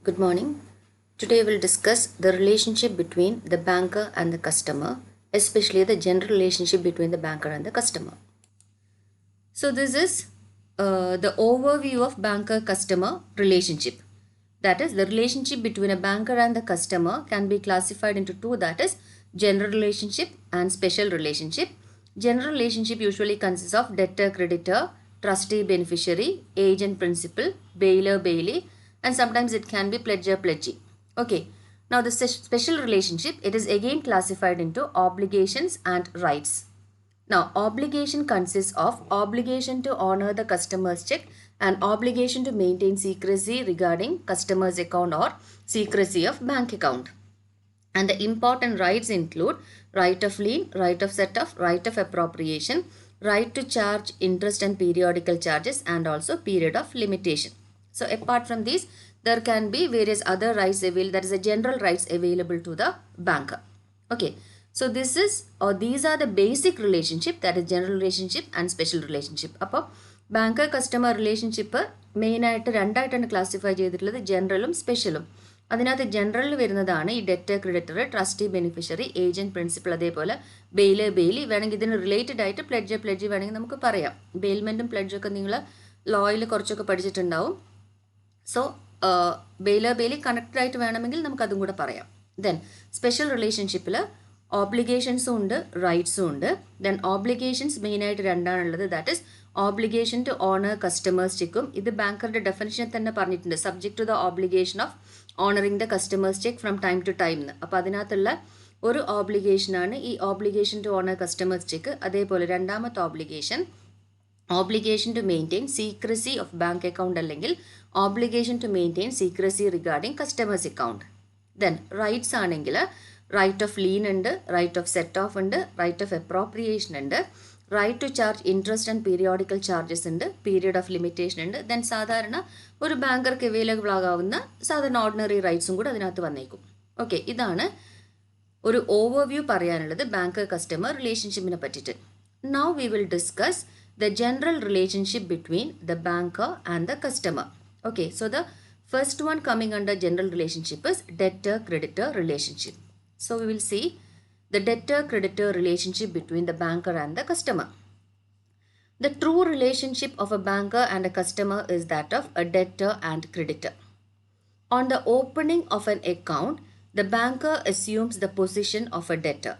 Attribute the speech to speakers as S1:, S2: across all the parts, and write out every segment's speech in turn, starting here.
S1: Good morning. Today we'll discuss the relationship between the banker and the customer, especially the general relationship between the banker and the customer. So this is the overview of banker-customer relationship. That is, the relationship between a banker and the customer can be classified into two, that is general relationship and special relationship. General relationship usually consists of debtor-creditor, trustee-beneficiary, agent-principal, bailor-bailee, and sometimes it can be pledger-pledgee. Okay. Now the special relationship, it is again classified into obligations and rights. Now, obligation consists of obligation to honor the customer's check and obligation to maintain secrecy regarding customer's account or secrecy of bank account. And the important rights include right of lien, right of set-off, right of appropriation, right to charge interest and periodical charges, and also period of limitation. So, apart from these, there can be various other rights available, that is a general rights available to the banker. Okay. So this is or these are the basic relationship, that is general relationship and special relationship. അപ്പോൾ banker customer relationship മെയിനായിട്ട് രണ്ടായിട്ടാണ് classify ചെയ്തിട്ടുള്ളത്, ജനറലും സ്പെഷ്യലും. അതിനകത്ത് ജനറലിൽ വരുന്നതാണ് ഈ debtor creditor, trustee beneficiary, agent principal, അതേപോലെ baler Bailey. വേണമെങ്കിൽ ഇതിന് related ആയിട്ട് പ്ലെഡ്ജ് വേണമെങ്കിൽ നമുക്ക് പറയാം. ബെയിൽമെൻറ്റും പ്ലെഡ്ജൊക്കെ നിങ്ങൾ ലോയിൽ കുറച്ചൊക്കെ പഠിച്ചിട്ടുണ്ടാവും. സോ ബെയിലർ ബെയിലി കണക്റ്റഡ് ആയിട്ട് വേണമെങ്കിൽ നമുക്ക് അതും കൂടെ പറയാം. ദെൻ സ്പെഷ്യൽ റിലേഷൻഷിപ്പിൽ ഓബ്ലിഗേഷൻസും ഉണ്ട്, റൈറ്റ്സും ഉണ്ട്. ദെൻ ഓബ്ലിഗേഷൻസ് മെയിനായിട്ട് രണ്ടാണുള്ളത്, that is obligation to honour customers ചെക്കും. ഇത് ബാങ്കറുടെ ഡെഫിനിഷൻ തന്നെ പറഞ്ഞിട്ടുണ്ട്, subject to the obligation of honouring the customers cheque from time to time എന്ന്. അപ്പോൾ അതിനകത്തുള്ള ഒരു ഓബ്ലിഗേഷനാണ് ഈ obligation to honour customers cheque. അതേപോലെ രണ്ടാമത്തെ obligation to maintain secrecy of bank account അല്ലെങ്കിൽ obligation to maintain secrecy regarding customers account. Then rights ആണെങ്കിൽ റൈറ്റ് ഓഫ് ലീൻ ഉണ്ട്, റൈറ്റ് ഓഫ് സെറ്റ് ഓഫ് ഉണ്ട്, റൈറ്റ് ഓഫ് അപ്രോപ്രിയേഷൻ ഉണ്ട്, right to charge interest and periodical charges ഉണ്ട്, period of limitation ഉണ്ട്. Then സാധാരണ ഒരു ബാങ്കർക്ക് available ആകാവുന്ന സാധാരണ ordinary റൈറ്റ്സും കൂടെ അതിനകത്ത് വന്നേക്കും. ഓക്കെ, ഇതാണ് ഒരു ഓവർവ്യൂ പറയാനുള്ളത് ബാങ്കർ കസ്റ്റമർ റിലേഷൻഷിപ്പിനെ പറ്റിയിട്ട്. Now we will discuss the general relationship between the banker and the customer. Okay, so the first one coming under general relationship is debtor-creditor relationship. So we will see the debtor-creditor relationship between the banker and the customer. The true relationship of a banker and a customer is that of a debtor and creditor. On the opening of an account, the banker assumes the position of a debtor.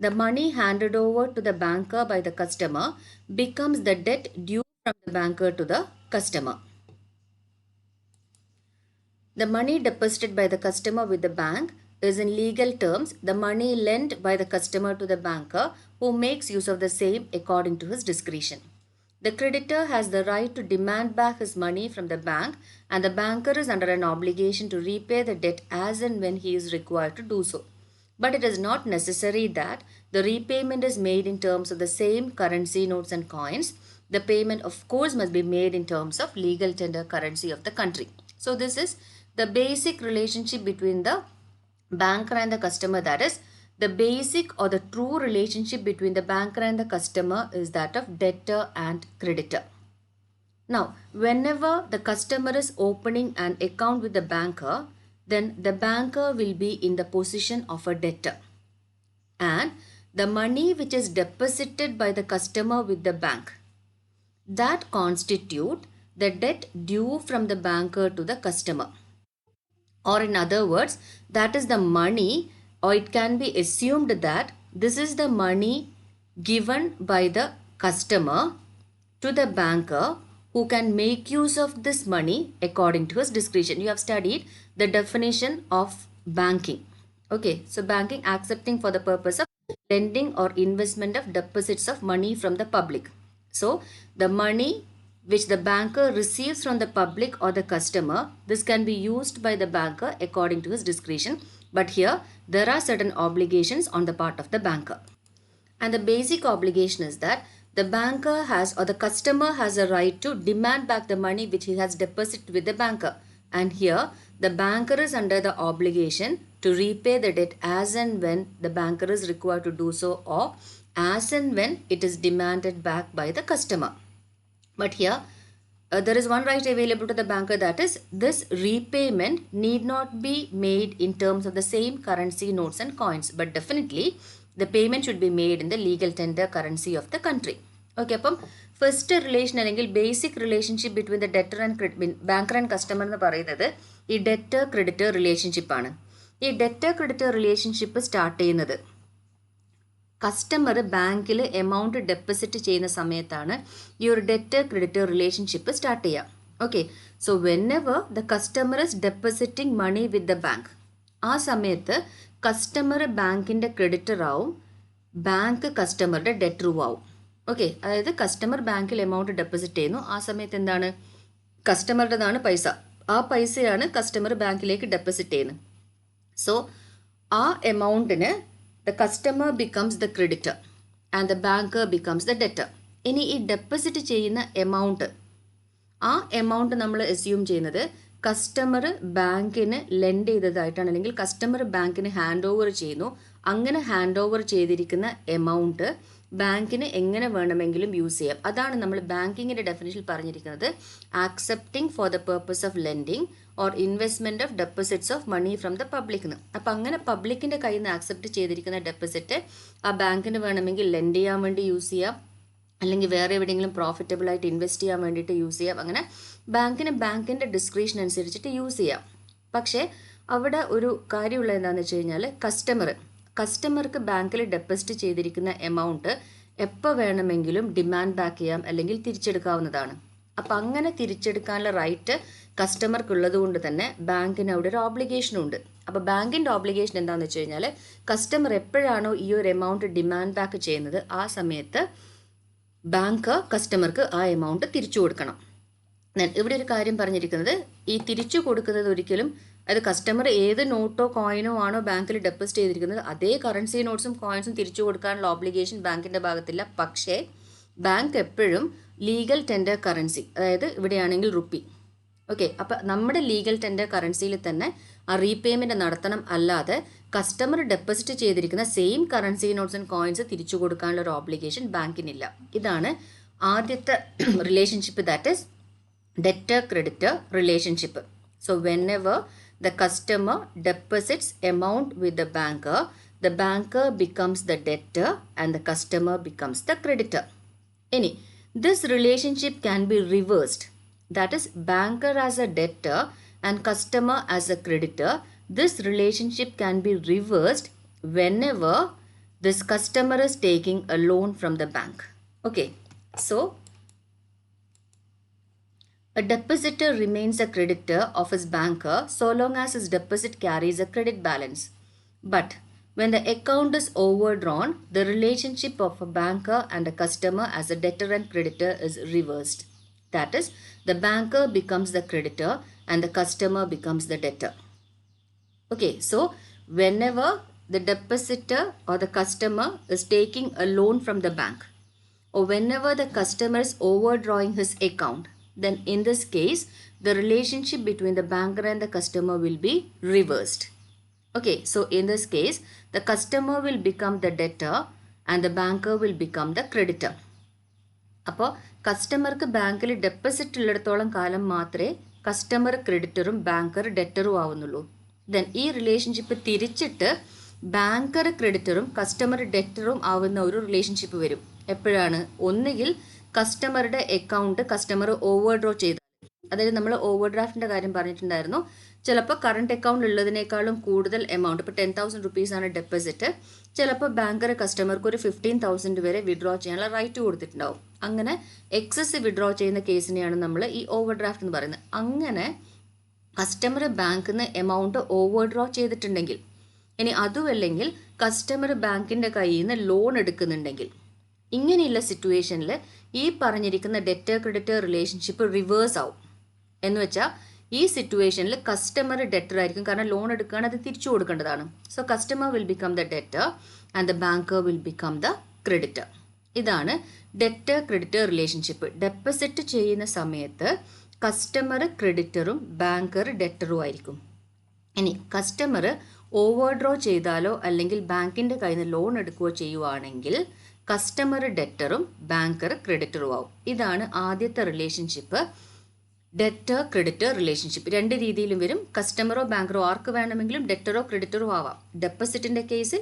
S1: The money handed over to the banker by the customer becomes the debt due from the banker to the customer. The money deposited by the customer with the bank is in legal terms the money lent by the customer to the banker who makes use of the same according to his discretion. The creditor has the right to demand back his money from the bank and the banker is under an obligation to repay the debt as and when he is required to do so. But it is not necessary that the repayment is made in terms of the same currency notes and coins. The payment, of course, must be made in terms of legal tender currency of the country. So this is the basic relationship between the banker and the customer. That is, the basic or the true relationship between the banker and the customer is that of debtor and creditor. Now, whenever the customer is opening an account with the banker, then the banker will be in the position of a debtor. And the money which is deposited by the customer with the bank, that constitute the debt due from the banker to the customer. Or in other words, that is the money, or it can be assumed that this is the money given by the customer to the banker who can make use of this money according to his discretion. You have studied the definition of banking. Okay, so banking, accepting for the purpose of lending or investment of deposits of money from the public. So the money which the banker receives from the public or the customer, this can be used by the banker according to his discretion. But here there are certain obligations on the part of the banker. And the basic obligation is that the banker has or the customer has a right to demand back the money which he has deposited with the banker. And here the banker is under the obligation to repay the debt as and when the banker is required to do so, or as and when it is demanded back by the customer. But here there is one right available to the banker, that is this repayment need not be made in terms of the same currency notes and coins, but definitely the payment should be made in the legal tender currency of the country. Okay, അപ്പം first relation അല്ലെങ്കിൽ basic relationship between the debtor and banker and customer എന്ന് പറയുന്നത് ഈ debtor creditor റിലേഷൻഷിപ്പാണ്. ഈ debtor creditor relationship start ചെയ്യുന്നത് customer ബാങ്കിൽ amount deposit ചെയ്യുന്ന സമയത്താണ് ഈ ഒരു ഡെറ്റർ ക്രെഡിറ്റർ റിലേഷൻഷിപ്പ് സ്റ്റാർട്ട് ചെയ്യുക. Okay, so whenever the customer is depositing money with the bank, ആ സമയത്ത് കസ്റ്റമർ ബാങ്കിൻ്റെ ക്രെഡിറ്റർ ആവും, ബാങ്ക് കസ്റ്റമറുടെ ഡെറ്ററും ആവും. ഓക്കെ, അതായത് കസ്റ്റമർ ബാങ്കിൽ എമൗണ്ട് ഡെപ്പോസിറ്റ് ചെയ്യുന്നു, ആ സമയത്ത് എന്താണ് കസ്റ്റമറുടേതാണ് പൈസ, ആ പൈസയാണ് കസ്റ്റമർ ബാങ്കിലേക്ക് ഡെപ്പോസിറ്റ് ചെയ്യുന്നത്. സോ ആ എമൗണ്ടിന് the customer becomes the creditor and the banker becomes the debtor. ഇനി ഈ ഡെപ്പോസിറ്റ് ചെയ്യുന്ന എമൗണ്ട്, ആ എമൗണ്ട് നമ്മൾ അസ്യൂം ചെയ്യുന്നത് കസ്റ്റമർ ബാങ്കിന് ലെൻഡ് ചെയ്തതായിട്ടാണ്, അല്ലെങ്കിൽ കസ്റ്റമർ ബാങ്കിന് ഹാൻഡ് ഓവർ ചെയ്യുന്നു. അങ്ങനെ ഹാൻഡ് ഓവർ ചെയ്തിരിക്കുന്ന എമൗണ്ട് ബാങ്കിന് എങ്ങനെ വേണമെങ്കിലും യൂസ് ചെയ്യാം. അതാണ് നമ്മൾ ബാങ്കിങ്ങിൻ്റെ ഡെഫിനിഷൻ പറഞ്ഞിരിക്കുന്നത്, accepting for the purpose of lending or investment of deposits of money from the public എന്ന്. അപ്പം അങ്ങനെ പബ്ലിക്കിൻ്റെ കയ്യിൽ നിന്ന് ആക്സെപ്റ്റ് ചെയ്തിരിക്കുന്ന ഡെപ്പോസിറ്റ് ആ ബാങ്കിന് വേണമെങ്കിൽ ലെൻഡ് ചെയ്യാൻ വേണ്ടി യൂസ് ചെയ്യാം, അല്ലെങ്കിൽ വേറെ എവിടെയെങ്കിലും പ്രോഫിറ്റബിളായിട്ട് ഇൻവെസ്റ്റ് ചെയ്യാൻ വേണ്ടിയിട്ട് യൂസ് ചെയ്യാം. അങ്ങനെ ബാങ്കിൻ്റെ ഡിസ്ക്രിപ്ഷൻ അനുസരിച്ചിട്ട് യൂസ് ചെയ്യാം. പക്ഷേ അവിടെ ഒരു കാര്യമുള്ളത് എന്താണെന്ന് വെച്ച് കഴിഞ്ഞാൽ കസ്റ്റമർക്ക് ബാങ്കിൽ ഡെപ്പോസിറ്റ് ചെയ്തിരിക്കുന്ന എമൗണ്ട് എപ്പോൾ വേണമെങ്കിലും ഡിമാൻഡ് ബാക്ക് ചെയ്യാം, അല്ലെങ്കിൽ തിരിച്ചെടുക്കാവുന്നതാണ്. അപ്പം അങ്ങനെ തിരിച്ചെടുക്കാനുള്ള റൈറ്റ് കസ്റ്റമർക്കുള്ളത് കൊണ്ട് തന്നെ ബാങ്കിന് അവിടെ ഒരു ഓബ്ലിഗേഷനും ഉണ്ട്. അപ്പോൾ ബാങ്കിൻ്റെ ഓബ്ലിഗേഷൻ എന്താണെന്ന് വെച്ച് കഴിഞ്ഞാൽ കസ്റ്റമർ എപ്പോഴാണോ ഈ ഒരു എമൗണ്ട് ഡിമാൻഡ് ബാക്ക് ചെയ്യുന്നത്, ആ സമയത്ത് ബാങ്ക് കസ്റ്റമർക്ക് ആ എമൗണ്ട് തിരിച്ചു കൊടുക്കണം. ഇവിടെ ഒരു കാര്യം പറഞ്ഞിരിക്കുന്നത്, ഈ തിരിച്ചു കൊടുക്കുന്നത് ഒരിക്കലും അത് കസ്റ്റമർ ഏത് നോട്ടോ കോയിനോ ആണോ ബാങ്കിൽ ഡെപ്പോസിറ്റ് ചെയ്തിരിക്കുന്നത് അതേ കറൻസി നോട്ട്സും കോയിൻസും തിരിച്ചു കൊടുക്കാനുള്ള ഓബ്ലിഗേഷൻ ബാങ്കിൻ്റെ ഭാഗത്തില്ല. പക്ഷേ ബാങ്ക് എപ്പോഴും ലീഗൽ ടെൻഡർ കറൻസി, അതായത് ഇവിടെയാണെങ്കിൽ റുപ്പി, ഓക്കെ, അപ്പം നമ്മുടെ ലീഗൽ ടെൻഡർ കറൻസിയിൽ തന്നെ ആ റീപേയ്മെൻറ്റ് നടത്തണം, അല്ലാതെ കസ്റ്റമർ ഡെപ്പോസിറ്റ് ചെയ്തിരിക്കുന്ന same currency notes and coins തിരിച്ചു കൊടുക്കാനുള്ള ഒരു ഓബ്ലിഗേഷൻ ബാങ്കിനില്ല. ഇതാണ് ആദ്യത്തെ relationship, that is debtor creditor relationship. So whenever the customer deposits amount with the banker becomes the debtor and the customer becomes the creditor. Any this relationship can be reversed, that is banker as a debtor and customer as a creditor. This relationship can be reversed whenever this customer is taking a loan from the bank. Okay, so a depositor remains a creditor of his banker so long as his deposit carries a credit balance. But when the account is overdrawn, the relationship of a banker and a customer as a debtor and creditor is reversed. That is, the banker becomes the creditor and the customer becomes the debtor. Okay, so whenever the depositor or the customer is taking a loan from the bank, or whenever the customer is overdrawing his account, then in this case the relationship between the banker and the customer will be reversed. Okay, so in this case the customer will become the debtor and the banker will become the creditor. അപ്പോൾ കസ്റ്റമർക്ക് ബാങ്കിൽ deposit ഉള്ളിടത്തോളം കാലം മാത്രമേ customer ക്രെഡിറ്ററും banker ഡെറ്ററും ആവുന്നുള്ളൂ. Then ഈ relationship തിരിച്ചിട്ട് banker ക്രെഡിറ്ററും customer ഡെറ്ററും ആവുന്ന ഒരു റിലേഷൻഷിപ്പ് വരും. എപ്പോഴാണ്? ഒന്നുകിൽ കസ്റ്റമറുടെ അക്കൗണ്ട് കസ്റ്റമർ ഓവർഡ്രോ ചെയ്ത്, അതായത് നമ്മൾ ഓവർ ഡ്രാഫ്റ്റിൻ്റെ കാര്യം പറഞ്ഞിട്ടുണ്ടായിരുന്നു. ചിലപ്പോൾ കറണ്ട് അക്കൗണ്ട് ഉള്ളതിനേക്കാളും കൂടുതൽ എമൗണ്ട്, ഇപ്പോൾ 10,000 റുപ്പീസാണ് ഡെപ്പോസിറ്റ്, ചിലപ്പോൾ ബാങ്കർ കസ്റ്റമർക്ക് ഒരു 15,000 വരെ വിഡ്രോ ചെയ്യാനുള്ള റൈറ്റ് കൊടുത്തിട്ടുണ്ടാവും. അങ്ങനെ എക്സസ് വിഡ്രോ ചെയ്യുന്ന കേസിനെയാണ് നമ്മൾ ഈ ഓവർ ഡ്രാഫ്റ്റ് എന്ന് പറയുന്നത്. അങ്ങനെ കസ്റ്റമർ ബാങ്കിൽ നിന്ന് എമൗണ്ട് ഓവർഡ്രോ ചെയ്തിട്ടുണ്ടെങ്കിൽ, ഇനി അതുമല്ലെങ്കിൽ കസ്റ്റമർ ബാങ്കിൻ്റെ കയ്യിൽ നിന്ന് ലോൺ എടുക്കുന്നുണ്ടെങ്കിൽ, ഇങ്ങനെയുള്ള സിറ്റുവേഷനിൽ ഈ പറഞ്ഞിരിക്കുന്ന ഡെറ്റർ ക്രെഡിറ്റർ റിലേഷൻഷിപ്പ് റിവേഴ്സ് ആവും. എന്ന് വെച്ചാൽ ഈ സിറ്റുവേഷനിൽ കസ്റ്റമർ ഡെറ്റർ ആയിരിക്കും, കാരണം ലോൺ എടുക്കുകയാണ്, അത് തിരിച്ചു കൊടുക്കേണ്ടതാണ്. So customer will become the debtor and the banker will become the creditor. ഇതാണ് ഡെറ്റർ ക്രെഡിറ്റർ റിലേഷൻഷിപ്പ്. ഡെപ്പോസിറ്റ് ചെയ്യുന്ന സമയത്ത് കസ്റ്റമർ ക്രെഡിറ്ററും ബാങ്കർ ഡെറ്ററും ആയിരിക്കും. ഇനി കസ്റ്റമർ ഓവർഡ്രോ ചെയ്താലോ അല്ലെങ്കിൽ ബാങ്കിൻ്റെ കയ്യിൽ നിന്ന് ലോൺ എടുക്കുകയോ ചെയ്യുവാണെങ്കിൽ കസ്റ്റമർ ഡെറ്ററും ബാങ്കർ ക്രെഡിറ്ററും ആവും. ഇതാണ് ആദ്യത്തെ റിലേഷൻഷിപ്പ്, ഡെറ്റർ ക്രെഡിറ്റർ റിലേഷൻഷിപ്പ് രണ്ട് രീതിയിലും വരും. കസ്റ്റമറോ ബാങ്കറോ ആർക്ക് വേണമെങ്കിലും ഡെറ്ററോ ക്രെഡിറ്ററോ ആവാം. ഡെപ്പോസിറ്റിൻ്റെ കേസിൽ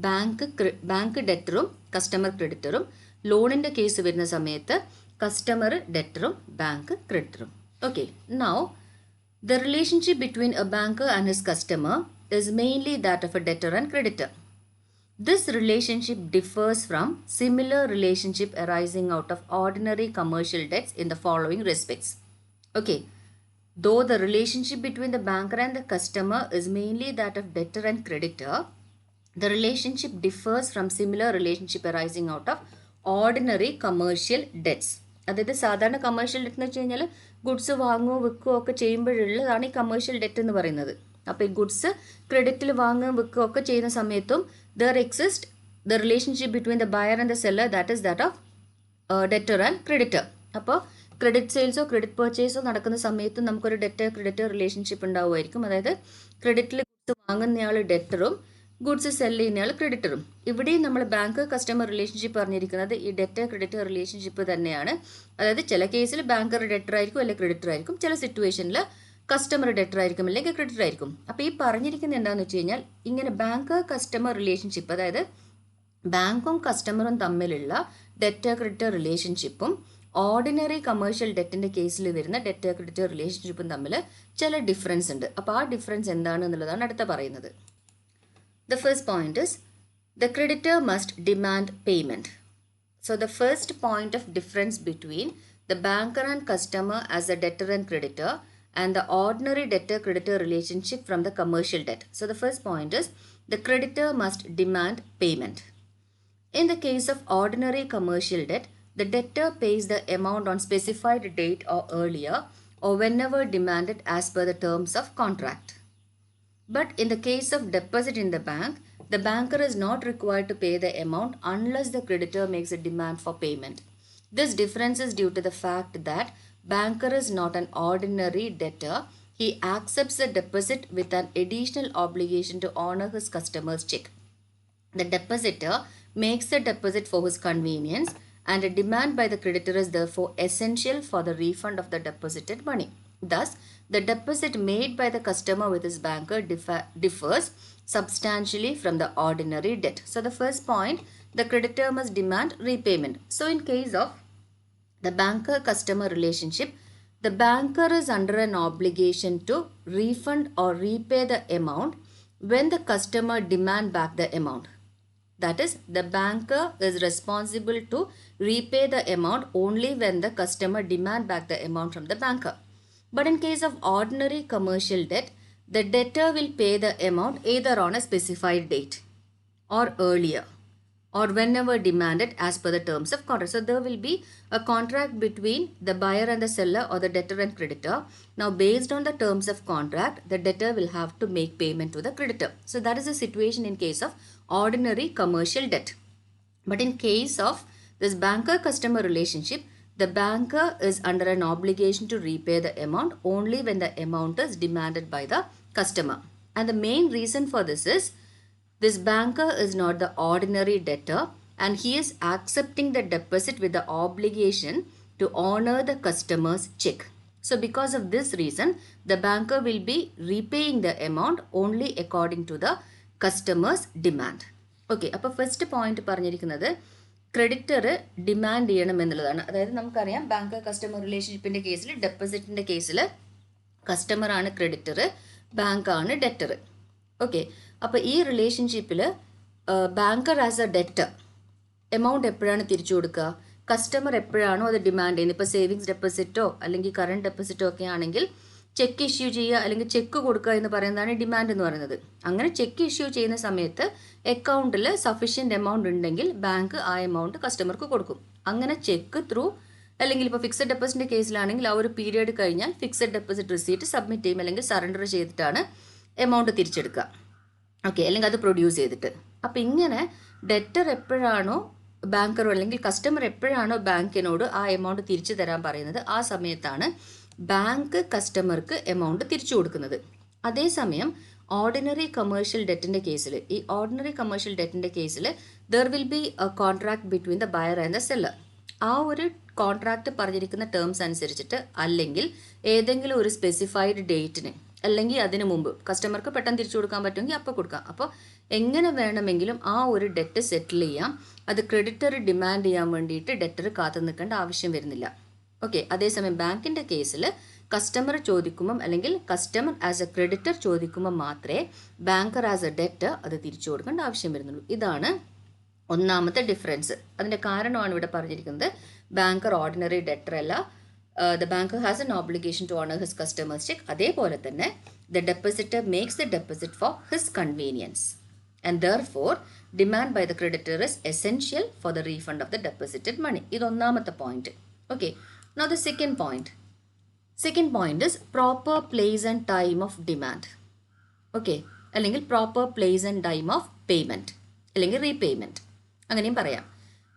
S1: ബാങ്ക് ഡെറ്ററും കസ്റ്റമർ ക്രെഡിറ്ററും, ലോണിൻ്റെ കേസ് വരുന്ന സമയത്ത് കസ്റ്റമർ ഡെറ്ററും ബാങ്ക് ക്രെഡിറ്ററും. Okay, now the relationship between a banker and his customer is mainly that of a debtor and creditor. This relationship differs from similar relationship arising out of ordinary commercial debts in the following respects. Okay, though the relationship between the banker and the customer is mainly that of debtor and creditor, the relationship differs from similar relationship arising out of ordinary commercial debts. അതായത് സാധാരണ commercial debt എന്ന് വെച്ച് കഴിഞ്ഞാൽ goods വാങ്ങുകയോ വിൽക്കുകയോ ഒക്കെ ചെയ്യുമ്പോഴുള്ളതാണ് ഈ commercial debt എന്ന് പറയുന്നത്. അപ്പോൾ ഈ ഗുഡ്സ് ക്രെഡിറ്റിൽ വാങ്ങുകയും വിൽക്കുകയോ ഒക്കെ ചെയ്യുന്ന സമയത്തും there exist the relationship between the buyer and the seller, that is that of debtor and creditor. അപ്പോൾ ക്രെഡിറ്റ് സെയിൽസോ ക്രെഡിറ്റ് പർച്ചേസോ നടക്കുന്ന സമയത്തും നമുക്കൊരു ഡെറ്റർ ക്രെഡിറ്റർ റിലേഷൻഷിപ്പ് ഉണ്ടാവുമായിരിക്കും. അതായത് ക്രെഡിറ്റിൽ ഗുഡ്സ് വാങ്ങുന്നയാൾ ഡെറ്ററും ഗുഡ്സ് സെല് ചെയ്യുന്നയാൾ ക്രെഡിറ്ററും. ഇവിടെയും നമ്മൾ ബാങ്ക് കസ്റ്റമർ റിലേഷൻഷിപ്പ് പറഞ്ഞിരിക്കുന്നത് ഈ ഡെറ്റർ ക്രെഡിറ്റർ റിലേഷൻഷിപ്പ് തന്നെയാണ്. അതായത് ചില കേസിൽ ബാങ്കർ ഡെറ്റർ ആയിരിക്കും അല്ലെങ്കിൽ ക്രെഡിറ്റർ ആയിരിക്കും, ചില സിറ്റുവേഷനിൽ കസ്റ്റമർ ഡെറ്റർ ആയിരിക്കും അല്ലെങ്കിൽ ക്രെഡിറ്റർ ആയിരിക്കും. അപ്പോൾ ഈ പറഞ്ഞിരിക്കുന്നത് എന്താണെന്ന് വെച്ച് കഴിഞ്ഞാൽ ഇങ്ങനെ ബാങ്ക് കസ്റ്റമർ റിലേഷൻഷിപ്പ്, അതായത് ബാങ്കും കസ്റ്റമറും തമ്മിലുള്ള ഡെറ്റർ ക്രെഡിറ്റർ റിലേഷൻഷിപ്പും ഓർഡിനറി കമേഴ്ഷ്യൽ ഡെറ്റിൻ്റെ കേസിൽ വരുന്ന ഡെറ്റർ ക്രെഡിറ്റർ റിലേഷൻഷിപ്പും തമ്മിൽ ചില ഡിഫറൻസ് ഉണ്ട്. അപ്പോൾ ആ ഡിഫറൻസ് എന്താണ് എന്നുള്ളതാണ് അടുത്ത പറയുന്നത്. The first point is the creditor must demand payment. So the first point of difference between the banker and customer as a debtor and creditor and the ordinary debtor-creditor relationship from the commercial debt. So the first point is the creditor must demand payment. In the case of ordinary commercial debt, the debtor pays the amount on specified date or earlier or whenever demanded as per the terms of contract. But in the case of deposit in the bank, the banker is not required to pay the amount unless the creditor makes a demand for payment. This difference is due to the fact that banker is not an ordinary debtor. He accepts the deposit with an additional obligation to honor his customer's check. The depositor makes the deposit for his convenience, and a demand by the creditor is therefore essential for the refund of the deposited money. Thus, the deposit made by the customer with his banker differs substantially from the ordinary debt. So the first point, the creditor must demand repayment. So in case of the banker-customer relationship, the banker is under an obligation to refund or repay the amount when the customer demand back the amount. That is, the banker is responsible to repay the amount only when the customer demand back the amount from the banker. But in case of ordinary commercial debt, the debtor will pay the amount either on a specified date or earlier or whenever demanded as per the terms of contract. So there will be a contract between the buyer and the seller or the debtor and creditor. Now based on the terms of contract, the debtor will have to make payment to the creditor. So that is the situation in case of ordinary commercial debt. But in case of this banker-customer relationship, the banker is under an obligation to repay the amount only when the amount is demanded by the customer. And the main reason for this is this banker is not the ordinary debtor and he is accepting the deposit with the obligation to honor the customer's check. So because of this reason, the banker will be repaying the amount only according to the customer's demand. Okay, അപ്പോൾ first point പറഞ്ഞിരിക്കുന്നത് creditor demand ചെയ്യണം എന്നുള്ളതാണ്. അതായത് നമുക്കറിയാം bank customer റിലേഷൻഷിപ്പിൻ്റെ കേസിൽ ഡെപ്പോസിറ്റിൻ്റെ കേസിൽ കസ്റ്റമറാണ് creditor, ബാങ്കാണ് ഡെറ്റർ. ഓക്കെ, അപ്പോൾ ഈ റിലേഷൻഷിപ്പിൽ banker as a debtor amount എപ്പോഴാണ് തിരിച്ചു കൊടുക്കുക? കസ്റ്റമർ എപ്പോഴാണോ അത് ഡിമാൻഡ് ചെയ്യുന്നത്, ഇപ്പോൾ സേവിങ്സ് ഡെപ്പോസിറ്റോ അല്ലെങ്കിൽ കറണ്ട് ഡെപ്പോസിറ്റോ ഒക്കെ ആണെങ്കിൽ ചെക്ക് ഇഷ്യൂ ചെയ്യുക അല്ലെങ്കിൽ ചെക്ക് കൊടുക്കുക എന്ന് പറയുന്നതാണ് ഡിമാൻഡ് എന്ന് പറയുന്നത്. അങ്ങനെ ചെക്ക് ഇഷ്യൂ ചെയ്യുന്ന സമയത്ത് അക്കൗണ്ടിൽ സഫീഷ്യൻറ്റ് എമൗണ്ട് ഉണ്ടെങ്കിൽ ബാങ്ക് ആ എമൗണ്ട് കസ്റ്റമർക്ക് കൊടുക്കും. അങ്ങനെ ചെക്ക് ത്രൂ അല്ലെങ്കിൽ ഇപ്പോൾ ഫിക്സഡ് ഡെപ്പോസിറ്റിൻ്റെ കേസിലാണെങ്കിൽ ആ ഒരു പീരിയഡ് കഴിഞ്ഞാൽ ഫിക്സഡ് ഡെപ്പോസിറ്റ് റിസീറ്റ് സബ്മിറ്റ് ചെയ്യും അല്ലെങ്കിൽ സറണ്ടർ ചെയ്തിട്ടാണ് എമൗണ്ട് തിരിച്ചെടുക്കുക. ഓക്കെ, അല്ലെങ്കിൽ അത് പ്രൊഡ്യൂസ് ചെയ്തിട്ട്. അപ്പോൾ ഇങ്ങനെ ഡെറ്റർ എപ്പോഴാണോ ബാങ്കറോ അല്ലെങ്കിൽ കസ്റ്റമർ എപ്പോഴാണോ ബാങ്കിനോട് ആ എമൗണ്ട് തിരിച്ചു തരാൻ പറയുന്നത് ആ സമയത്താണ് ബാങ്ക് കസ്റ്റമർക്ക് എമൗണ്ട് തിരിച്ചു കൊടുക്കുന്നത്. അതേസമയം ഓർഡിനറി കമേഴ്ഷ്യൽ ഡെറ്റിൻ്റെ കേസിൽ there will be A contract between the buyer and the seller. ആ ഒരു കോൺട്രാക്റ്റ് പറഞ്ഞിരിക്കുന്ന ടേംസ് അനുസരിച്ചിട്ട് അല്ലെങ്കിൽ ഏതെങ്കിലും ഒരു സ്പെസിഫൈഡ് ഡേറ്റിന് അല്ലെങ്കിൽ അതിന് മുമ്പ് കസ്റ്റമർക്ക് പെട്ടെന്ന് തിരിച്ചു കൊടുക്കാൻ പറ്റുമെങ്കിൽ അപ്പോൾ കൊടുക്കാം. അപ്പോൾ എങ്ങനെ വേണമെങ്കിലും ആ ഒരു ഡെറ്റ് സെറ്റിൽ ചെയ്യാം. അത് ക്രെഡിറ്റർ ഡിമാൻഡ് ചെയ്യാൻ വേണ്ടിയിട്ട് ഡെറ്റർ കാത്തു നിൽക്കേണ്ട ആവശ്യം വരുന്നില്ല. ഓക്കെ. അതേസമയം ബാങ്കിൻ്റെ കേസിൽ കസ്റ്റമർ ചോദിക്കുമ്പം അല്ലെങ്കിൽ കസ്റ്റമർ ആസ് എ ക്രെഡിറ്റർ ചോദിക്കുമ്പോൾ മാത്രമേ ബാങ്കർ ആസ് എ ഡെറ്റർ അത് തിരിച്ചു കൊടുക്കേണ്ട ആവശ്യം വരുന്നുള്ളൂ. ഇതാണ് ഒന്നാമത്തെ ഡിഫറൻസ്. അതിൻ്റെ കാരണമാണ് ഇവിടെ പറഞ്ഞിരിക്കുന്നത്. ബാങ്കർ ഓർഡിനറി ഡെറ്റർ അല്ല. The banker has an obligation to honor his customer's check. അതേപോലെ തന്നെ the depositor makes the deposit for his convenience and therefore demand by the creditor is essential for the refund of the deposited money. ഇത് ഒന്നാമത്തെ point. Okay. Now the second point. Second point is proper place and time of demand. Okay. അല്ലെങ്കിൽ proper place and time of payment അല്ലെങ്കിൽ repayment. അങ്ങനെയും പറയാം.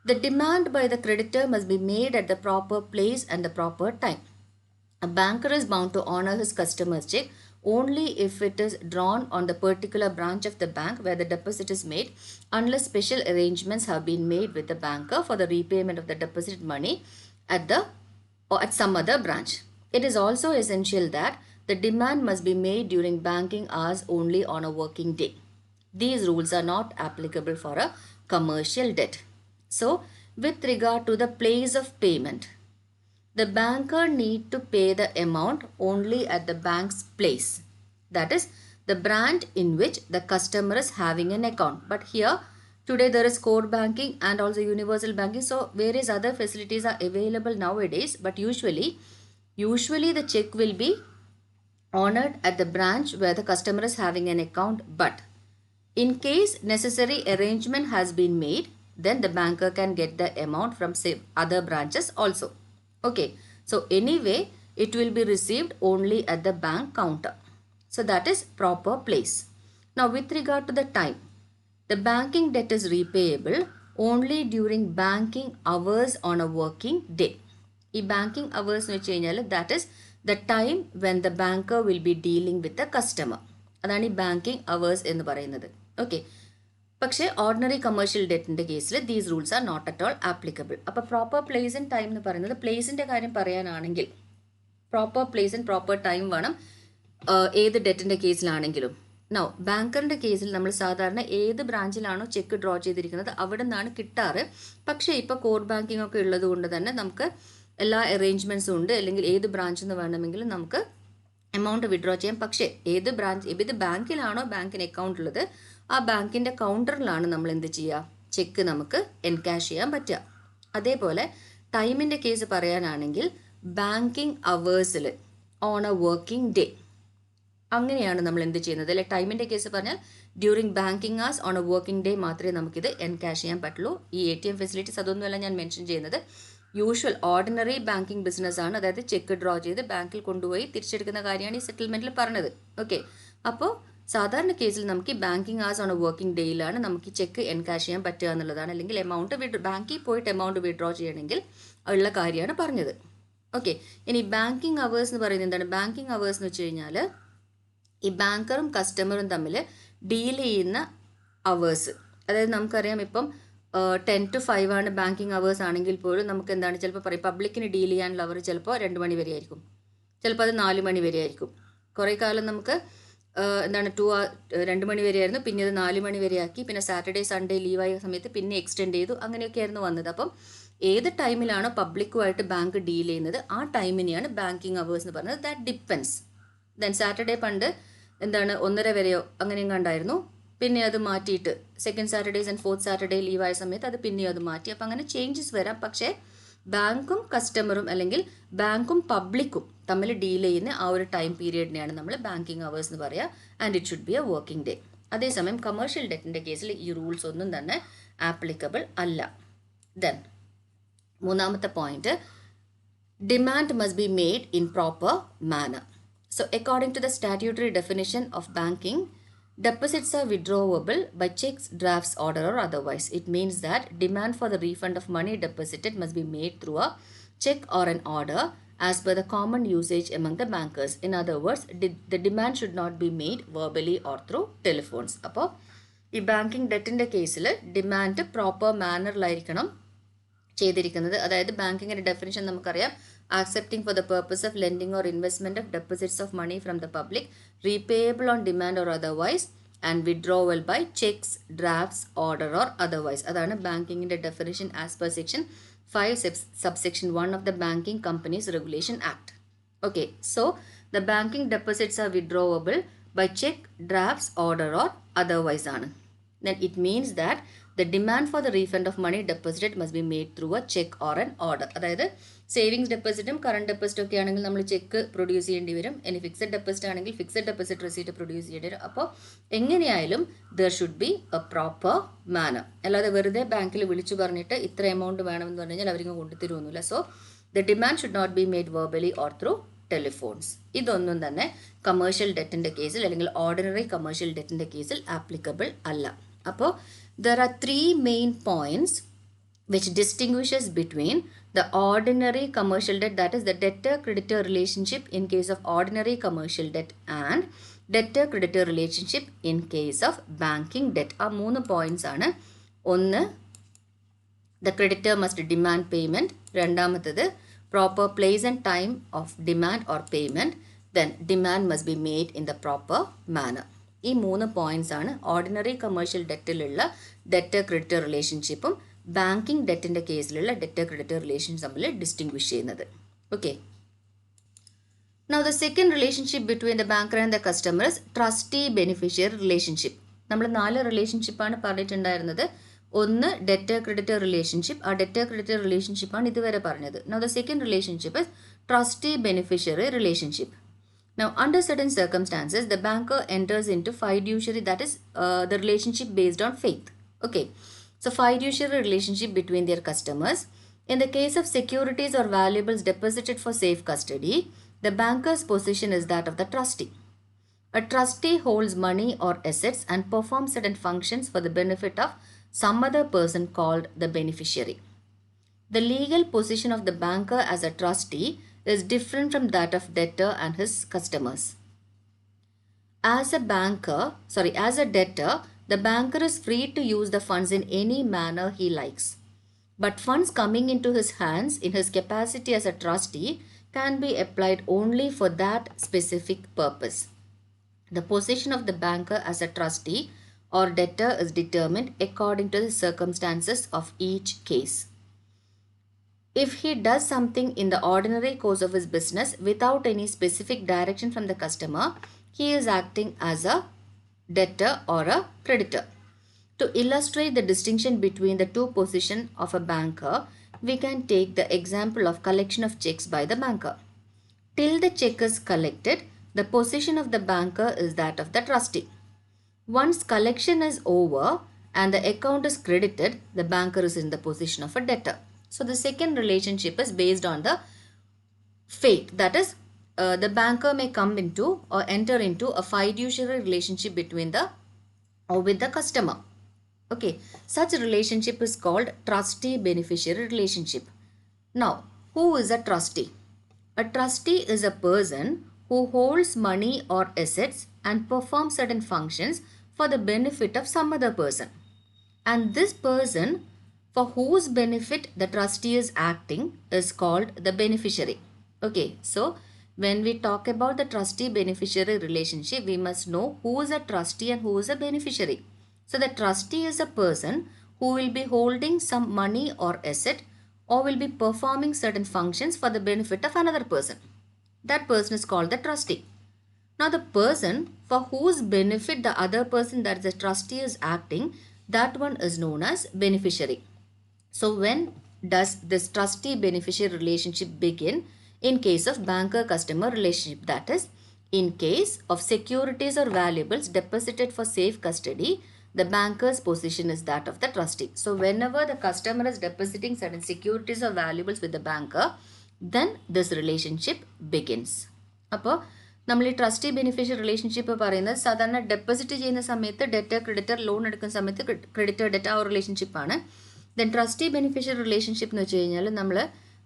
S1: The demand by the creditor must be made at the proper place and the proper time. A banker is bound to honor his customer's check only if it is drawn on the particular branch of the bank where the deposit is made, unless special arrangements have been made with the banker for the repayment of the deposited money at some other branch. It is also essential that the demand must be made during banking hours only on a working day. These rules are not applicable for a commercial debt. So, with regard to the place of payment, the banker need to pay the amount only at the bank's place. That is, the branch in which the customer is having an account. But here, today there is core banking and also universal banking. So, various other facilities are available nowadays. But usually the check will be honored at the branch where the customer is having an account. But in case necessary arrangement has been made, then the banker can get the amount from say other branches also. Okay. So anyway, it will be received only at the bank counter. So that is proper place. Now with regard to the time, the banking debt is repayable only during banking hours on a working day. ഈ banking hours എന്ന് വെച്ച് കഴിഞ്ഞാൽ that is the time when the banker will be dealing with the customer. അതാണ് ഈ banking hours എന്ന് പറയുന്നത്. Okay. പക്ഷേ ordinary commercial ഡെറ്റിൻ്റെ കേസിൽ these rules are not at all applicable. അപ്പോൾ പ്രോപ്പർ പ്ലേസ് ആൻഡ് ടൈം എന്ന് പറയുന്നത് പ്ലേസിൻ്റെ കാര്യം പറയാനാണെങ്കിൽ proper place and proper time വേണം ഏത് ഡെറ്റിൻ്റെ കേസിലാണെങ്കിലും. നൗ ബാങ്കറിൻ്റെ കേസിൽ നമ്മൾ സാധാരണ ഏത് ബ്രാഞ്ചിലാണോ ചെക്ക് ഡ്രോ ചെയ്തിരിക്കുന്നത് അവിടെ നിന്നാണ് കിട്ടാറ്. പക്ഷേ ഇപ്പോൾ കോർ ബാങ്കിങ് ഒക്കെ ഉള്ളത് കൊണ്ട് തന്നെ നമുക്ക് എല്ലാ അറേഞ്ച്മെൻറ്റ്സും ഉണ്ട്. അല്ലെങ്കിൽ ഏത് ബ്രാഞ്ചിൽ നിന്ന് വേണമെങ്കിലും നമുക്ക് എമൗണ്ട് വിഡ്രോ ചെയ്യാം. പക്ഷേ ഏത് ബാങ്കിലാണോ ബാങ്കിന് അക്കൗണ്ട് ഉള്ളത് ആ ബാങ്കിൻ്റെ കൗണ്ടറിലാണ് നമ്മൾ എന്ത് ചെയ്യുക, ചെക്ക് നമുക്ക് എൻകാഷ് ചെയ്യാൻ പറ്റുക. അതേപോലെ ടൈമിൻ്റെ കേസ് പറയാനാണെങ്കിൽ ബാങ്കിങ് അവേഴ്സിൽ ഓൺ എ വർക്കിംഗ് ഡേ അങ്ങനെയാണ് നമ്മൾ എന്ത് ചെയ്യുന്നത് അല്ലെ. ടൈമിൻ്റെ കേസ് പറഞ്ഞാൽ during banking as on a working day മാത്രമേ നമുക്കിത് എൻകാഷ് ചെയ്യാൻ പറ്റുള്ളൂ. ഈ ATM ഫെസിലിറ്റീസ് അതൊന്നുമല്ല ഞാൻ മെൻഷൻ ചെയ്യുന്നത്. യൂഷ്വൽ ഓർഡിനറി ബാങ്കിങ് ബിസിനസ് ആണ്. അതായത് ചെക്ക് ഡ്രോ ചെയ്ത് ബാങ്കിൽ കൊണ്ടുപോയി തിരിച്ചെടുക്കുന്ന കാര്യമാണ് ഈ സെറ്റിൽമെൻറ്റിൽ പറഞ്ഞത്. ഓക്കെ. അപ്പോൾ സാധാരണ കേസിൽ നമുക്ക് ഈ banking as on a working ഡേയിലാണ് നമുക്ക് ഈ ചെക്ക് എൻകാഷ് ചെയ്യാൻ പറ്റുക എന്നുള്ളതാണ്. അല്ലെങ്കിൽ എമൗണ്ട് ബാങ്കിൽ പോയിട്ട് എമൗണ്ട് വിഡ്രോ ചെയ്യണമെങ്കിൽ ഉള്ള കാര്യമാണ് പറഞ്ഞത്. ഓക്കെ. ഇനി ബാങ്കിങ് അവേഴ്സ് എന്ന് പറയുന്നത് എന്താണ്? ബാങ്കിങ് അവേഴ്സ് എന്ന് വെച്ച് കഴിഞ്ഞാൽ ഈ ബാങ്കറും കസ്റ്റമറും തമ്മിൽ ഡീൽ ചെയ്യുന്ന അവേഴ്സ്. അതായത് നമുക്കറിയാം ഇപ്പം 10 to 5 ആണ് ബാങ്കിങ് അവേഴ്സ് ആണെങ്കിൽ പോലും നമുക്ക് എന്താണ് ചിലപ്പോൾ പറയും പബ്ലിക്കിന് ഡീൽ ചെയ്യാനുള്ള അവർ ചിലപ്പോൾ 2 മണി വരെ ആയിരിക്കും, ചിലപ്പോൾ അത് 4 മണി വരെ ആയിരിക്കും. കുറേ കാലം നമുക്ക് എന്താണ് 2 മണി വരെ ആയിരുന്നു, പിന്നെ അത് 4 മണി വരെ ആക്കി, പിന്നെ സാറ്റർഡേ സൺഡേ ലീവായ സമയത്ത് പിന്നെ എക്സ്റ്റെൻഡ് ചെയ്തു, അങ്ങനെയൊക്കെ ആയിരുന്നു വന്നത്. അപ്പം ഏത് ടൈമിലാണോ പബ്ലിക്കുമായിട്ട് ബാങ്ക് ഡീൽ ചെയ്യുന്നത് ആ ടൈമിനെയാണ് ബാങ്കിങ് അവേഴ്സ് എന്ന് പറയുന്നത്. That depends. ദെൻ സാറ്റർഡേ പണ്ട് എന്താണ് 1:30 വരെയോ അങ്ങനെയും കണ്ടായിരുന്നു, പിന്നെ അത് മാറ്റിയിട്ട് second Saturdays and fourth Saturday ലീവായ സമയത്ത് അത് പിന്നെയും അത് മാറ്റി. അപ്പം അങ്ങനെ ചേഞ്ചസ് വരാം. പക്ഷേ ബാങ്കും കസ്റ്റമറും അല്ലെങ്കിൽ ബാങ്കും പബ്ലിക്കും തമ്മിൽ ഡീൽ ചെയ്യുന്ന ആ ഒരു ടൈം പീരീഡിനെയാണ് നമ്മൾ ബാങ്കിങ് അവേഴ്സ് എന്ന് പറയുക. And it should be A working day. അതേസമയം കമേഴ്ഷ്യൽ ഡെറ്റിൻ്റെ കേസിൽ ഈ റൂൾസ് ഒന്നും തന്നെ ആപ്ലിക്കബിൾ അല്ല. ദെൻ മൂന്നാമത്തെ point, demand must be made in proper manor. So according to the statutory definition of banking, deposits are withdrawable by checks, drafts, order or otherwise. It means that demand for the refund of money deposited must be made through a check or an order as per the common usage among the bankers. In other words, the demand should not be made verbally or through telephones. അപ്പോൾ ഈ banking ഡെറ്റിൻ്റെ കേസിൽ demand proper മാനറിലായിരിക്കണം ചെയ്തിരിക്കുന്നത്. അതായത് ബാങ്കിങ്ങിൻ്റെ definition നമുക്കറിയാം, accepting for the purpose of lending or investment of deposits of money from the public, repayable on demand or otherwise, and withdrawal by checks, drafts, order or otherwise. അതാണ് ബാങ്കിങ്ങിൻ്റെ definition as per section 5 subsection 1 of the Banking Companies Regulation Act. Okay, so the banking deposits are withdrawable by check, drafts, order or otherwise ആണ്. Then it means that the demand for the refund of money deposited must be made through a check or an order. അതായത് savings ഡെപ്പോസിറ്റും current ഡെപ്പോസിറ്റും ഒക്കെ ആണെങ്കിൽ നമ്മൾ check produce ചെയ്യേണ്ടി വരും. ഇനി fixed deposit ആണെങ്കിൽ fixed deposit receipt produce ചെയ്യേണ്ടി വരും. അപ്പോൾ എങ്ങനെയായാലും there should be A proper manor. അല്ലാതെ വെറുതെ ബാങ്കിൽ വിളിച്ചു പറഞ്ഞിട്ട് ഇത്ര എമൗണ്ട് വേണമെന്ന് പറഞ്ഞു കഴിഞ്ഞാൽ അവരിങ്ങ് കൊണ്ടുതരുമൊന്നുമില്ല. So the demand should not be made verbally or through telephones. ഇതൊന്നും തന്നെ കമേഴ്ഷ്യൽ ഡെറ്റിൻ്റെ കേസിൽ അല്ലെങ്കിൽ ഓർഡിനറി കമേഴ്ഷ്യൽ ഡെറ്റിൻ്റെ കേസിൽ ആപ്ലിക്കബിൾ അല്ല. അപ്പോൾ there are three main points which distinguishes between the ordinary commercial debt, that is the debtor-creditor relationship in case of ordinary commercial debt, and debtor-creditor relationship in case of banking debt. ആ 3 points ആണ്. ഒന്ന്, the creditor must demand payment. രണ്ടാമത്തത്, proper place and time of demand or payment. Then demand must be made in the proper manner. ഈ 3 points ആണ് ordinary commercial ഡെറ്റിലുള്ള debtor creditor റിലേഷൻഷിപ്പും banking ഡെറ്റിൻ്റെ കേസിലുള്ള ഡെറ്റർ ക്രെഡിറ്റർ റിലേഷൻസ് തമ്മിൽ distinguish ചെയ്യുന്നത്. Okay, now the second relationship between the banker and the customers trustee beneficiary relationship. നമ്മൾ 4 റിലേഷൻഷിപ്പാണ് പറഞ്ഞിട്ടുണ്ടായിരുന്നത്. ഒന്ന് ഡെറ്റർ ക്രെഡിറ്റർ റിലേഷൻഷിപ്പ്. ആ ഡെറ്റർ ക്രെഡിറ്റർ റിലേഷൻഷിപ്പാണ് ഇതുവരെ പറഞ്ഞത്. Now the second relationship is trustee beneficiary relationship. Now, under certain circumstances, the banker enters into fiduciary, that is the relationship based on faith. Okay, so fiduciary relationship between their customers. In the case of securities or valuables deposited for safe custody, the banker's position is that of the trustee. A trustee holds money or assets and performs certain functions for the benefit of some other person called the beneficiary. The legal position of the banker as a trustee is different from that of debtor and his customers. As a debtor, the banker is free to use the funds in any manner he likes. But funds coming into his hands in his capacity as a trustee can be applied only for that specific purpose. The position of the banker as a trustee or debtor is determined according to the circumstances of each case. If he does something in the ordinary course of his business without any specific direction from the customer, he is acting as a debtor or a creditor. To illustrate the distinction between the two positions of a banker, we can take the example of collection of checks by the banker. Till the check is collected, the position of the banker is that of the trustee. Once collection is over and the account is credited, the banker is in the position of a debtor. So the second relationship is based on the faith, that is the banker may come into or enter into a fiduciary relationship between the or with the customer. Okay, such a relationship is called trustee beneficiary relationship. Now, who is a trustee? A trustee is a person who holds money or assets and performs certain functions for the benefit of some other person, and this person for whose benefit the trustee is acting is called the beneficiary. Okay, so when we talk about the trustee beneficiary relationship, we must know who is a trustee and who is a beneficiary. So the trustee is a person who will be holding some money or asset or will be performing certain functions for the benefit of another person. That person is called the trustee. Now the person for whose benefit the other person, that is the trustee, is acting, that one is known as beneficiary. So when does this trustee beneficiary relationship begin? In case of banker customer relationship, that is in case of securities or valuables deposited for safe custody, the banker's position is that of the trustee. So whenever the customer is depositing certain securities or valuables with the banker, then this relationship begins. അപ്പോൾ നമ്മൾ ഈ trustee beneficiary relationship പറയുന്നത് സാധാരണ deposit ചെയ്യുന്ന സമയത്ത് debtor creditor loan എടുക്കുന്ന സമയത്ത് creditor debt ആ ഒരു റിലേഷൻഷിപ്പാണ്. ദെൻ ട്രസ്റ്റി ബെനിഫിഷ്യറി റിലേഷൻഷിപ്പ് എന്ന് വെച്ച് കഴിഞ്ഞാൽ നമ്മൾ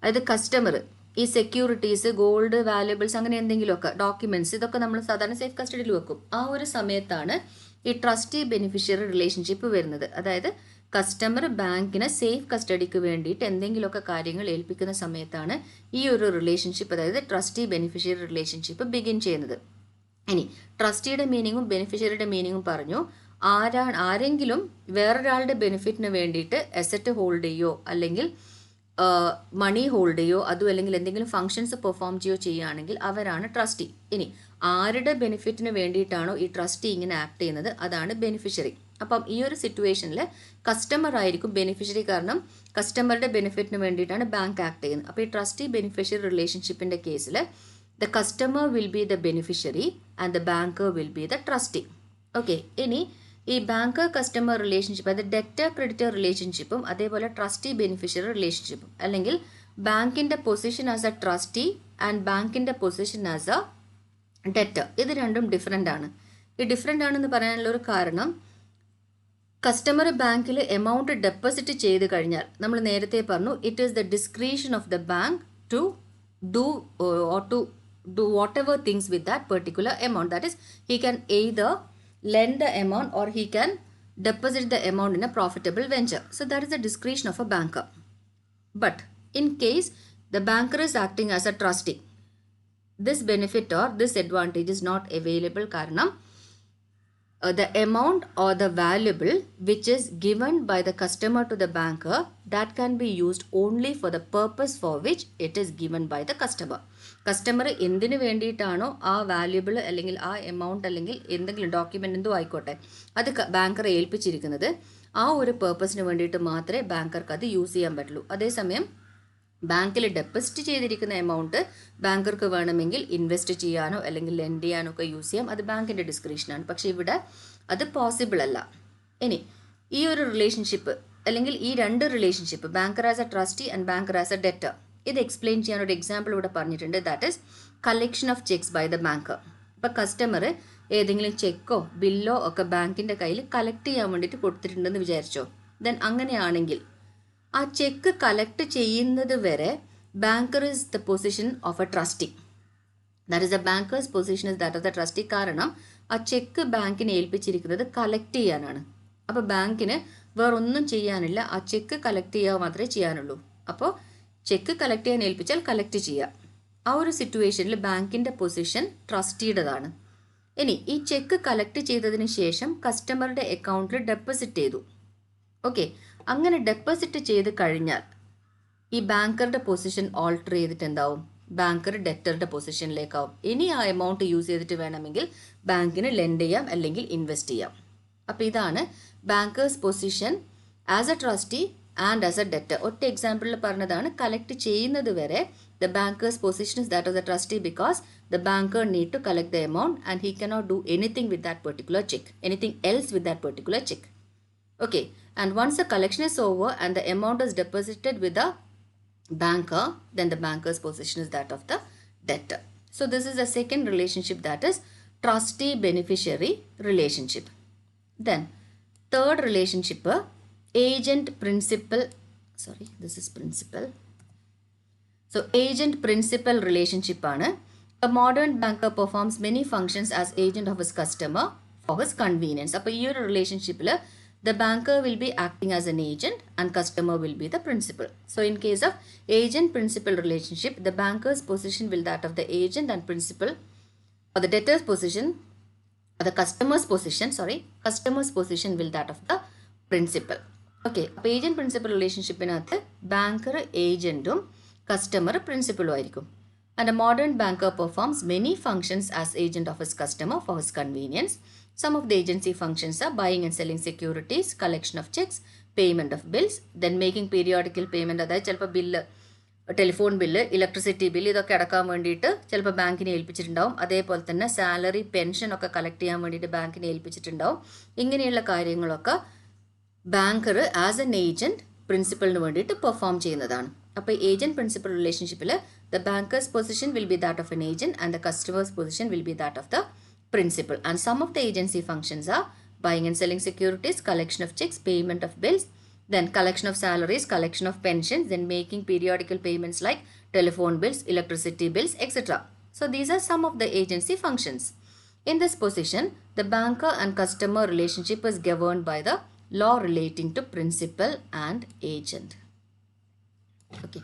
S1: അതായത് കസ്റ്റമർ ഈ സെക്യൂരിറ്റീസ്, ഗോൾഡ്, വാല്യുബിൾസ്, അങ്ങനെ എന്തെങ്കിലുമൊക്കെ ഡോക്യുമെൻറ്റ്സ്, ഇതൊക്കെ നമ്മൾ സാധാരണ സേഫ് കസ്റ്റഡിയിൽ വെക്കും. ആ ഒരു സമയത്താണ് ഈ ട്രസ്റ്റി ബെനിഫിഷ്യറി റിലേഷൻഷിപ്പ് വരുന്നത്. അതായത് കസ്റ്റമർ ബാങ്കിനെ സേഫ് കസ്റ്റഡിക്ക് വേണ്ടിയിട്ട് എന്തെങ്കിലുമൊക്കെ കാര്യങ്ങൾ ഏൽപ്പിക്കുന്ന സമയത്താണ് ഈ ഒരു റിലേഷൻഷിപ്പ്, അതായത് ട്രസ്റ്റി ബെനിഫിഷ്യറി റിലേഷൻഷിപ്പ് ബിഗിൻ ചെയ്യുന്നത്. ഇനി ട്രസ്റ്റിയുടെ മീനിങ്ങും ബെനിഫിഷ്യറിയുടെ മീനിങ്ങും പറഞ്ഞു. ആരെങ്കിലും വേറൊരാളുടെ ബെനിഫിറ്റിന് വേണ്ടിയിട്ട് അസറ്റ് ഹോൾഡ് ചെയ്യോ അല്ലെങ്കിൽ മണി ഹോൾഡ് ചെയ്യോ അതും അല്ലെങ്കിൽ എന്തെങ്കിലും ഫങ്ഷൻസ് പെർഫോം ചെയ്യോ ചെയ്യുകയാണെങ്കിൽ അവരാണ് ട്രസ്റ്റി. ഇനി ആരുടെ ബെനിഫിറ്റിന് വേണ്ടിയിട്ടാണോ ഈ ട്രസ്റ്റി ഇങ്ങനെ ആക്ട് ചെയ്യുന്നത് അതാണ് ബെനിഫിഷ്യറി. അപ്പം ഈ ഒരു സിറ്റുവേഷനിൽ കസ്റ്റമർ ആയിരിക്കും ബെനിഫിഷ്യറി, കാരണം കസ്റ്റമറുടെ ബെനിഫിറ്റിന് വേണ്ടിയിട്ടാണ് ബാങ്ക് ആക്ട് ചെയ്യുന്നത്. അപ്പോൾ ഈ ട്രസ്റ്റി ബെനിഫിഷ്യറി റിലേഷൻഷിപ്പിൻ്റെ കേസിൽ the customer will be the beneficiary and the banker will be the trustee. Okay, ഇനി ഈ ബാങ്കർ കസ്റ്റമർ റിലേഷൻഷിപ്പ്, അതായത് ഡെറ്റർ ക്രെഡിറ്റർ റിലേഷൻഷിപ്പും അതേപോലെ ട്രസ്റ്റി ബെനിഫിഷ്യറി റിലേഷൻഷിപ്പും, അല്ലെങ്കിൽ ബാങ്കിൻ്റെ position as a trustee and ബാങ്കിൻ്റെ പൊസിഷൻ ആസ് എ ഡെറ്റർ, ഇത് രണ്ടും ഡിഫറെൻ്റ് ആണ്. ഈ ഡിഫറെൻ്റ് ആണെന്ന് പറയാനുള്ള ഒരു കാരണം, കസ്റ്റമർ ബാങ്കിൽ എമൗണ്ട് ഡെപ്പോസിറ്റ് ചെയ്ത് കഴിഞ്ഞാൽ നമ്മൾ നേരത്തെ പറഞ്ഞു it is the discretion of the bank to do whatever things with that particular amount. That is, he can either lend the amount or he can deposit the amount in a profitable venture. So that is the discretion of a banker. But in case the banker is acting as a trustee, this benefit or this advantage is not available karanam the amount or the valuable which is given by the customer to the banker, that can be used only for the purpose for which it is given by the customer. Customer എന്തിനു വേണ്ടിയിട്ടാണോ ആ valuable അല്ലെങ്കിൽ ആ amount അല്ലെങ്കിൽ എന്തെങ്കിലും document എന്തോ ആയിക്കോട്ടെ അത് ബാങ്കർ ഏൽപ്പിച്ചിരിക്കുന്നത്, ആ ഒരു പേർപ്പസിന് വേണ്ടിയിട്ട് മാത്രമേ ബാങ്കർക്ക് അത് യൂസ് ചെയ്യാൻ പറ്റുള്ളൂ. അതേസമയം ബാങ്കിൽ ഡെപ്പോസിറ്റ് ചെയ്തിരിക്കുന്ന എമൗണ്ട് ബാങ്കർക്ക് വേണമെങ്കിൽ ഇൻവെസ്റ്റ് ചെയ്യാനോ അല്ലെങ്കിൽ ലെൻഡ് ചെയ്യാനോ ഒക്കെ യൂസ് ചെയ്യാം, അത് ബാങ്കിൻ്റെ ഡിസ്ക്രിപ്ഷനാണ്. പക്ഷേ ഇവിടെ അത് പോസിബിൾ അല്ല. ഇനി ഈ ഒരു റിലേഷൻഷിപ്പ് അല്ലെങ്കിൽ ഈ രണ്ട് relationship, banker as a trustee and banker as a debtor, ഇത് എക്സ്പ്ലെയിൻ ചെയ്യാൻ ഒരു എക്സാമ്പിൾ ഇവിടെ പറഞ്ഞിട്ടുണ്ട്. That is collection of cheques by the banker. ഇപ്പോൾ കസ്റ്റമർ ഏതെങ്കിലും ചെക്കോ ബില്ലോ ഒക്കെ ബാങ്കിൻ്റെ കയ്യിൽ കളക്ട് ചെയ്യാൻ വേണ്ടിയിട്ട് കൊടുത്തിട്ടുണ്ടെന്ന് വിചാരിച്ചോ. ദെൻ അങ്ങനെയാണെങ്കിൽ ആ ചെക്ക് കളക്ട് ചെയ്യുന്നത് വരെ banker is the position of A trustee. That is the banker's position is that of the trustee. കാരണം ആ ചെക്ക് ബാങ്കിനെ ഏൽപ്പിച്ചിരിക്കുന്നത് കളക്ട് ചെയ്യാനാണ്. അപ്പോൾ ബാങ്കിന് വേറൊന്നും ചെയ്യാനില്ല, ആ ചെക്ക് കളക്ട് ചെയ്യുക മാത്രമേ ചെയ്യാനുള്ളൂ. അപ്പോൾ ചെക്ക് കളക്ട് ചെയ്യാൻ ഏൽപ്പിച്ചാൽ കളക്ട് ചെയ്യുക. ആ ഒരു സിറ്റുവേഷനിൽ ബാങ്കിൻ്റെ പൊസിഷൻ ട്രസ്റ്റിയുടേതാണ്. ഇനി ഈ ചെക്ക് കളക്ട് ചെയ്തതിന് ശേഷം കസ്റ്റമറുടെ അക്കൗണ്ടിൽ ഡെപ്പോസിറ്റ് ചെയ്തു. ഓക്കെ, അങ്ങനെ ഡെപ്പോസിറ്റ് ചെയ്ത് കഴിഞ്ഞാൽ ഈ ബാങ്കറുടെ പൊസിഷൻ ഓൾട്ടർ ചെയ്തിട്ട് എന്താവും, ബാങ്കർ ഡെറ്ററുടെ പൊസിഷനിലേക്കാവും. ഇനി ആ എമൗണ്ട് യൂസ് ചെയ്തിട്ട് വേണമെങ്കിൽ ബാങ്കിന് ലെൻഡ് ചെയ്യാം അല്ലെങ്കിൽ ഇൻവെസ്റ്റ് ചെയ്യാം. അപ്പോൾ ഇതാണ് banker's position as a trustee and as a debtor. ഒറ്റ എക്സാമ്പിളിൽ പറഞ്ഞതാണ്, കളക്ട് ചെയ്യുന്നത് വരെ the banker's position is that of the trustee because the banker need to collect the amount and he cannot do anything with that particular cheque, anything else with that particular cheque. Okay, and once the collection is over and the amount is deposited with the banker, then the banker's position is that of the debtor. So this is the second relationship, that is trustee beneficiary relationship. Then third relationship, agent principal, sorry, this is principal. So agent principal relationship aanu. A modern banker performs many functions as agent of his customer for his convenience. അപ്പോൾ ഈ ഒരു റിലേഷൻഷിപ്പിൽ the banker will be acting as an agent and customer will be the principal. So in case of agent principal relationship, the banker's position will that of the agent and principal, or the debtor's position, or the customer's position will that of the principal. Okay, അപ്പോൾ agent principal relationshipനകത്ത് banker ഏജന്റും customer principalും ആയിരിക്കും. And a modern banker performs many functions as agent of his customer for his convenience. Some of the agency functions are buying and selling securities, collection of checks, payment of bills, then making periodical payment. അതായത് ചിലപ്പോൾ bill, telephone bill, electricity bill, ഇതൊക്കെ അടക്കാൻ വേണ്ടിയിട്ട് ചിലപ്പോൾ ബാങ്കിനെ ഏൽപ്പിച്ചിട്ടുണ്ടാവും. അതേപോലെ തന്നെ salary, pension ഒക്കെ കളക്ട് ചെയ്യാൻ വേണ്ടിയിട്ട് ബാങ്കിനെ ഏൽപ്പിച്ചിട്ടുണ്ടാവും. ഇങ്ങനെയുള്ള കാര്യങ്ങളൊക്കെ ബാങ്കർ ആസ് എൻ ഏജന്റ് പ്രിൻസിപ്പലിന് വേണ്ടിയിട്ട് പെർഫോം ചെയ്യുന്നതാണ്. അപ്പോൾ ഏജന്റ് പ്രിൻസിപ്പൽ റിലേഷൻഷിപ്പിൽ the banker's position will be that of N agent and the customers position will be that of the principal, and some of the agency functions are buying and selling securities, collection of checks, payment of bills, then collection of salaries, collection of pensions, then making periodical payments like telephone bills, electricity bills, etc. So these are some of the agency functions. In this position, the banker and customer relationship is governed by the law relating to principal and agent. Okay.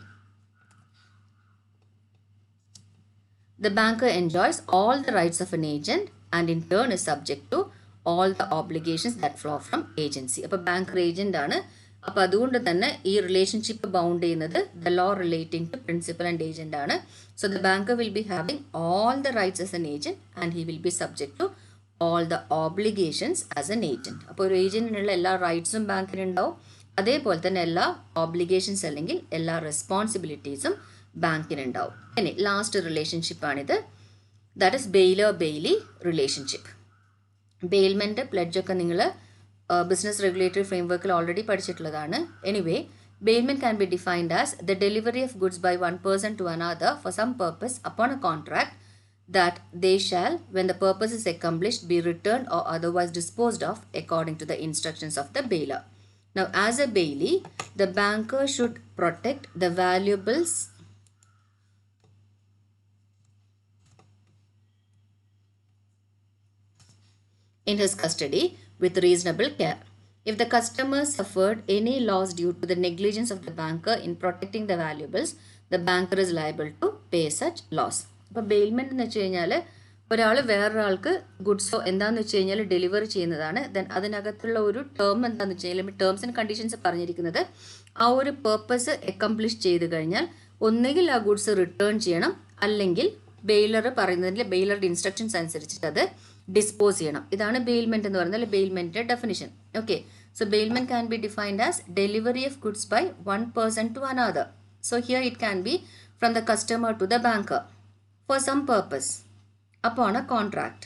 S1: The banker enjoys all the rights of an agent and in turn is subject to all the obligations that flow from agency. അപ്പോൾ banker agent ആണ്. അപ്പോൾ അതുകൊണ്ട് തന്നെ ഈ relationship bound ചെയ്യുന്നത് the law relating to principal and agent ആണ്. So the banker will be having all the rights as an agent and he will be subject to all the obligations as an agent. അപ്പോൾ ഒരു ഏജന്റിനുള്ള എല്ലാ റൈറ്റ്സും ബാങ്കിനുണ്ടാവും, അതേപോലെ തന്നെ എല്ലാ obligations അല്ലെങ്കിൽ എല്ലാ റെസ്പോൺസിബിലിറ്റീസും ബാങ്കിനുണ്ടാവും. ഇനി ലാസ്റ്റ് റിലേഷൻഷിപ്പാണിത്, that is bailor bailee relationship. Bailment പ്ലെഡ്ജൊക്കെ നിങ്ങൾ ബിസിനസ് റെഗുലേറ്ററി ഫ്രെയിംവർക്കിൽ ഓൾറെഡി പഠിച്ചിട്ടുള്ളതാണ്. Anyway, bailment can be defined as the delivery of goods by one person to another for some purpose upon a contract that they shall, when the purpose is accomplished, be returned or otherwise disposed of according to the instructions of the bailor. Now, as a bailee, the banker should protect the valuables in his custody with reasonable care. If the customer suffered any loss due to the negligence of the banker in protecting the valuables, the banker is liable to pay such loss. അപ്പോൾ bailment എന്ന് വെച്ച് കഴിഞ്ഞാൽ ഒരാൾ വേറൊരാൾക്ക് ഗുഡ്സോ എന്താണെന്ന് വെച്ച് കഴിഞ്ഞാൽ delivery ചെയ്യുന്നതാണ്. ദെൻ അതിനകത്തുള്ള ഒരു ടേം എന്താണെന്ന് വെച്ച് കഴിഞ്ഞാൽ ടേംസ് ആൻഡ് കണ്ടീഷൻസ് പറഞ്ഞിരിക്കുന്നത് ആ ഒരു പേർപ്പസ് അക്കംപ്ലിഷ് ചെയ്ത് കഴിഞ്ഞാൽ ഒന്നുകിൽ ആ ഗുഡ്സ് റിട്ടേൺ ചെയ്യണം, അല്ലെങ്കിൽ ബെയിലർ പറയുന്നതിൽ ബെയിലറുടെ ഇൻസ്ട്രക്ഷൻസ് അനുസരിച്ചിട്ട് അത് ഡിസ്പോസ് ചെയ്യണം. ഇതാണ് ബെയിൽമെൻറ്റ് എന്ന് പറയുന്നത്, ബെയിൽമെൻറ്റിൻ്റെ definition. Okay, so bailment can be defined as delivery of goods by one person to another. So here it can be from the customer to the banker for some purpose upon a contract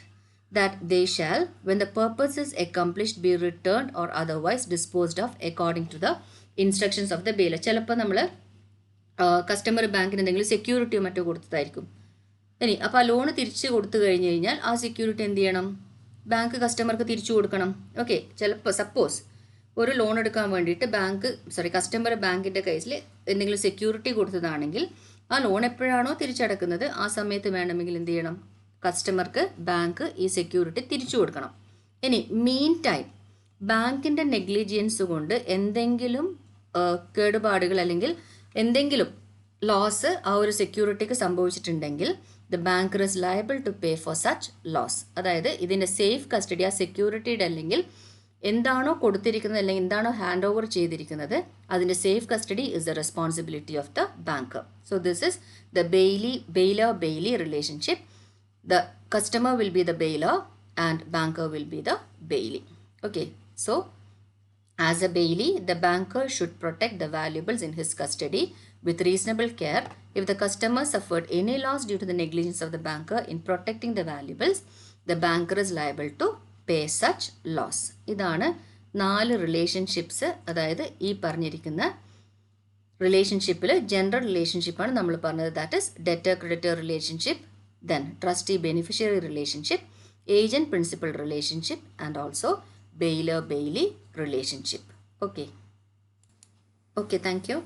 S1: that they shall, when the purpose is accomplished, be returned or otherwise disposed of according to the instructions of the bailor. ചിലപ്പോൾ നമ്മൾ customer ബാങ്കിന് എന്തെങ്കിലും സെക്യൂരിറ്റിയോ മറ്റോ കൊടുത്തതായിരിക്കും. ഇനി അപ്പോൾ ആ loan തിരിച്ച് കൊടുത്തു കഴിഞ്ഞ് കഴിഞ്ഞാൽ ആ സെക്യൂരിറ്റി എന്ത് ചെയ്യണം? ബാങ്ക് കസ്റ്റമർക്ക് തിരിച്ചു കൊടുക്കണം. ഓക്കെ, ചിലപ്പോൾ സപ്പോസ് ഒരു ലോൺ എടുക്കാൻ വേണ്ടിയിട്ട് കസ്റ്റമർ ബാങ്കിൻ്റെ കേസിൽ എന്തെങ്കിലും സെക്യൂരിറ്റി കൊടുത്തതാണെങ്കിൽ ആ ലോൺ എപ്പോഴാണോ തിരിച്ചടക്കുന്നത് ആ സമയത്ത് വേണമെങ്കിൽ എന്ത് ചെയ്യണം? കസ്റ്റമർക്ക് ബാങ്ക് ഈ സെക്യൂരിറ്റി തിരിച്ചു കൊടുക്കണം. ഇനി മീൻ ടൈം ബാങ്കിൻ്റെ നെഗ്ലിജിയൻസ് കൊണ്ട് എന്തെങ്കിലും കേടുപാടുകൾ അല്ലെങ്കിൽ എന്തെങ്കിലും ലോസ് ആ ഒരു സെക്യൂരിറ്റിക്ക് സംഭവിച്ചിട്ടുണ്ടെങ്കിൽ the banker is liable to pay for such loss. അതായത് ഇതിൻ്റെ സേഫ് കസ്റ്റഡി ആ സെക്യൂരിറ്റിയുടെ അല്ലെങ്കിൽ എന്താണോ കൊടുത്തിരിക്കുന്നത് അല്ലെങ്കിൽ എന്താണോ ഹാൻഡ് ഓവർ ചെയ്തിരിക്കുന്നത് അതിൻ്റെ safe custody is the responsibility of the banker. So this is the baler bailee relationship. The customer will be the bailor and banker will be the bailee. Okay, so as a bailee, the banker should protect the valuables in his custody with reasonable care. If the customer suffered any loss due to the negligence of the banker in protecting the valuables, the banker is liable to pay such loss. ഇതാണ് 4 relationships. അതായത് ഈ പറഞ്ഞിരിക്കുന്ന റിലേഷൻഷിപ്പിൽ general റിലേഷൻഷിപ്പാണ് നമ്മൾ പറഞ്ഞത്. That is debtor creditor relationship, then trustee beneficiary relationship, agent principal relationship, and also bailor bailee relationship. Okay, thank you.